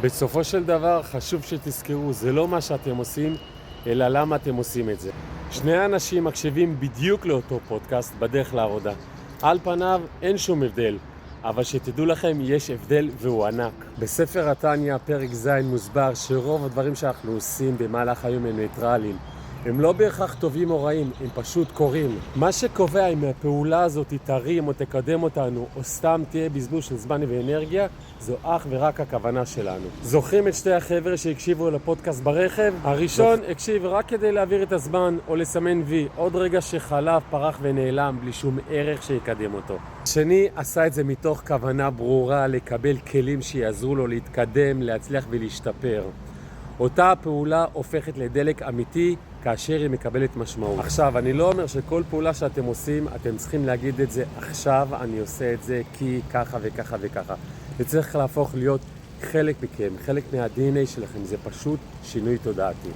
בסופו של דבר חשוב שתזכרו, זה לא מה שאתם עושים, אלא למה אתם עושים את זה. שני אנשים מקשיבים בדיוק לאותו פודקאסט בדרך לעבודה. על פניו אין שום הבדל, אבל שתדעו לכם יש הבדל והוא ענק. בספר התניא פרק ז' מוסבר שרוב הדברים שאנחנו עושים במהלך היום הם ניטרליים. הם לא בהכרח טובים או רעים, הם פשוט קורים. מה שקובע אם הפעולה הזאת תרים או תקדם אותנו, או סתם תהיה בזבוז של זמן ואנרגיה, זו אך ורק הכוונה שלנו. זוכרים את שתי החבר'ה שהקשיבו לפודקאסט ברכב? הראשון הקשיב רק כדי להעביר את הזמן או לסמן וי, עוד רגע שחלף, פרח ונעלם בלי שום ערך שיקדם אותו. השני עשה את זה מתוך כוונה ברורה לקבל כלים שיעזרו לו להתקדם, להצליח ולהשתפר. אותה הפעולה הופכת לדלק אמיתי כאשר היא מקבלת משמעות. עכשיו, אני לא אומר שכל פעולה שאתם עושים, אתם צריכים להגיד את זה עכשיו, אני עושה את זה כי ככה וככה וככה. זה צריך להפוך להיות חלק מכם, חלק מה-DNA שלכם, זה פשוט שינוי תודעתי.